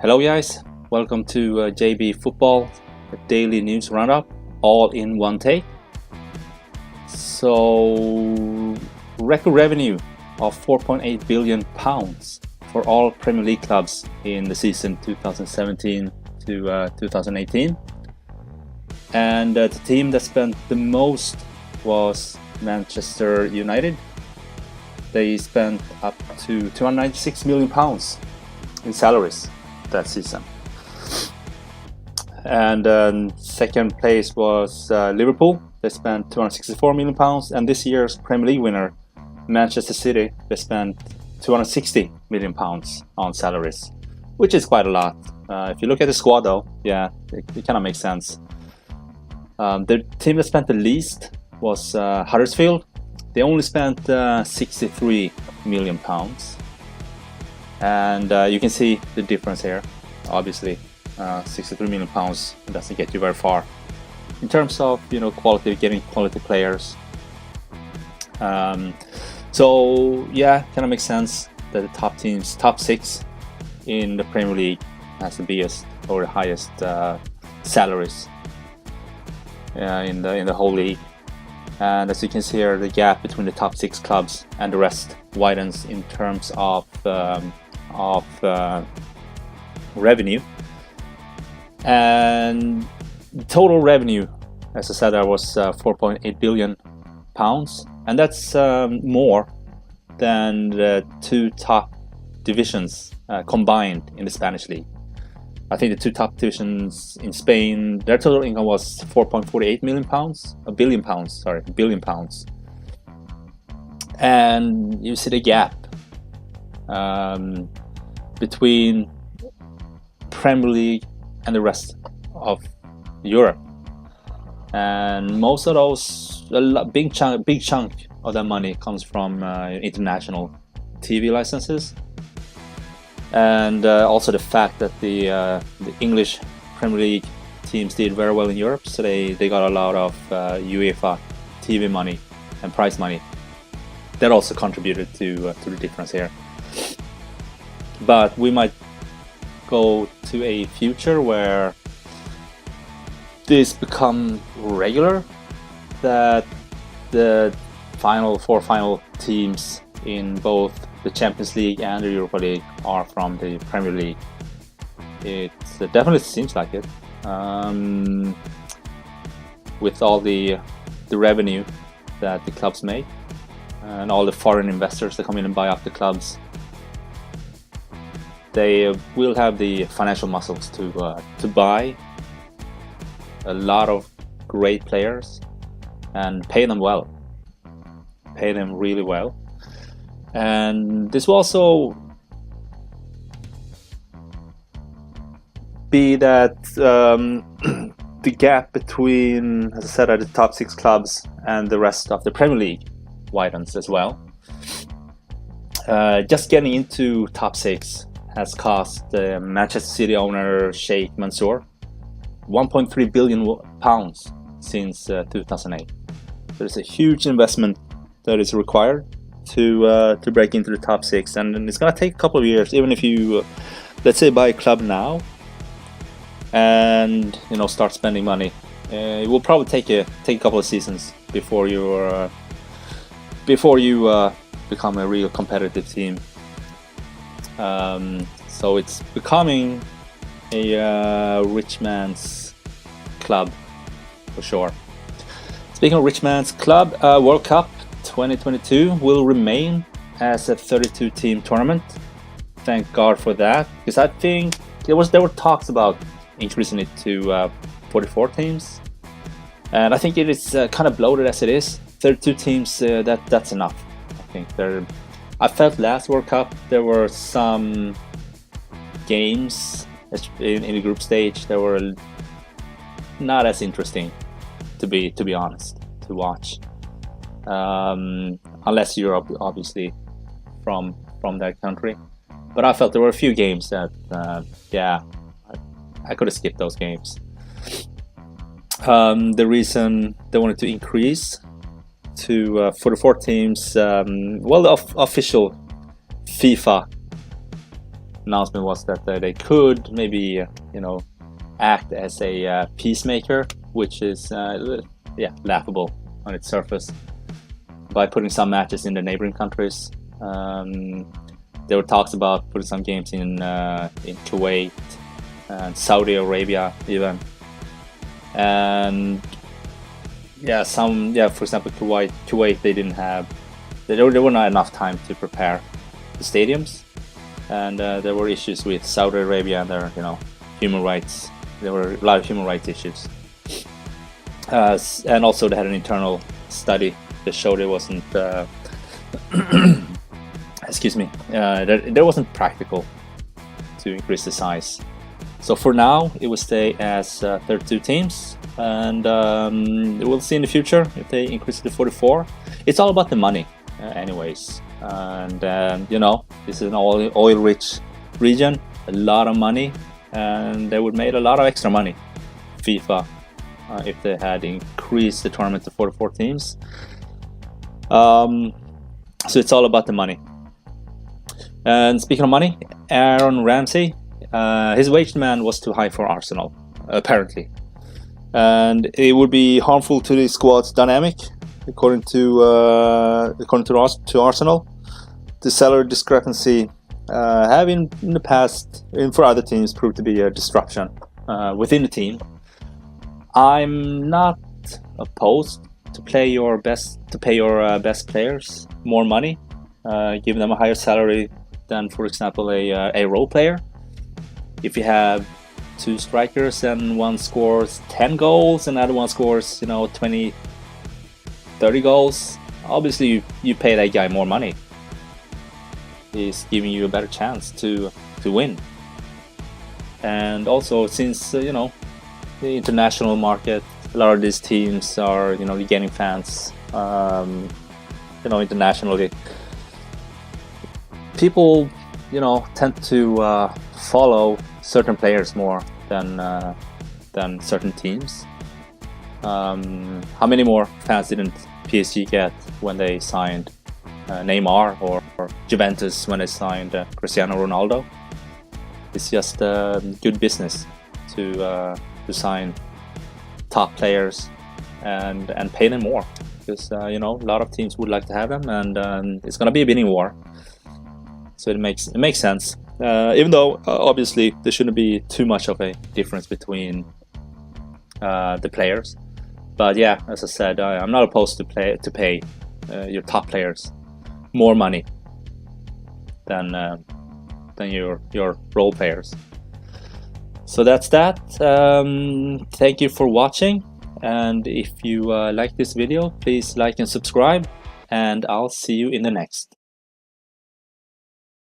Hello guys, welcome to JB Football, a daily news roundup, all in one take. So, record revenue of £4.8 billion for all Premier League clubs in the season 2017 to 2018. And the team that spent the most was Manchester United. They spent up to £296 million in salaries that season. And second place was Liverpool. They spent £264 million, and this year's Premier League winner, Manchester City, they spent £260 million on salaries, which is quite a lot. If you look at the squad though, yeah, it kind of makes sense. The team that spent the least was Huddersfield. They only spent £63 million. And you can see the difference here. Obviously, £63 million doesn't get you very far in terms of quality, getting quality players. So yeah, kind of makes sense that the top six in the Premier League has the biggest or the highest salaries in the whole league. And as you can see here, the gap between the top six clubs and the rest widens in terms of revenue. And total revenue, as I said, there was £4.8 billion, and that's more than the two top divisions combined in the Spanish league. I think the two top divisions in Spain, their total income was £4.48 billion. And you see the gap between Premier League and the rest of Europe, and most of those, big chunk of that money comes from international TV licenses, and also the fact that the English Premier League teams did very well in Europe, so they got a lot of UEFA TV money and prize money. That also contributed to the difference here. But we might go to a future where this become regular, that the four final teams in both the Champions League and the Europa League are from the Premier League. It definitely seems like it, with all the revenue that the clubs make and all the foreign investors that come in and buy up the clubs. They will have the financial muscles to buy a lot of great players and pay them well, pay them really well. And this will also be that the gap between, as I said, the top six clubs and the rest of the Premier League widens as well. Just getting into top six has cost Manchester City owner Sheikh Mansour £1.3 billion since 2008. There's a huge investment that is required to break into the top six, and it's gonna take a couple of years. Even if you, let's say, buy a club now and start spending money, it will probably take a couple of seasons before you become a real competitive team. So it's becoming a rich man's club for sure. Speaking of rich man's club, World Cup 2022 will remain as a 32-team tournament. Thank God for that, because I think there were talks about increasing it to 44 teams, and I think it is kind of bloated as it is. 32 teams, that's enough. I think I felt last World Cup there were some games in the group stage that were not as interesting, to be honest, to watch, unless you're obviously from that country. But I felt there were a few games that I could have skipped those games. The reason they wanted to increase to 44 teams, the official FIFA announcement was that they could maybe act as a peacemaker, which is laughable on its surface, by putting some matches in the neighboring countries. There were talks about putting some games in Kuwait and Saudi Arabia even, and for example Kuwait there were not enough time to prepare the stadiums, and there were issues with Saudi Arabia and their human rights. There were a lot of human rights issues, and also they had an internal study that showed it wasn't there wasn't practical to increase the size. So for now it will stay as 32 teams, and we'll see in the future if they increase it to 44. It's all about the money anyways, and this is an oil-rich region, a lot of money, and they would make a lot of extra money, FIFA, if they had increased the tournament to 44 teams. So it's all about the money. And speaking of money, Aaron Ramsey, his wage demand was too high for Arsenal, apparently, and it would be harmful to the squad's dynamic, according to Arsenal. The salary discrepancy have in the past, and for other teams, proved to be a disruption within the team. I'm not opposed to pay your best players more money, give them a higher salary than, for example, a role player. If you have two strikers and one scores 10 goals and the other one scores 20, 30 goals, obviously you pay that guy more money. He's giving you a better chance to win. And also, since the international market, a lot of these teams are gaining fans internationally. People tend to follow certain players more than certain teams. How many more fans didn't PSG get when they signed Neymar, or Juventus when they signed Cristiano Ronaldo? It's just good business to sign top players and pay them more, because a lot of teams would like to have them, and it's gonna be a bidding war. So it makes sense. Even though obviously there shouldn't be too much of a difference between the players. But yeah, as I said, I'm not opposed to pay your top players more money than your role players. So that's that. Thank you for watching, and if you like this video, please like and subscribe, and I'll see you in the next.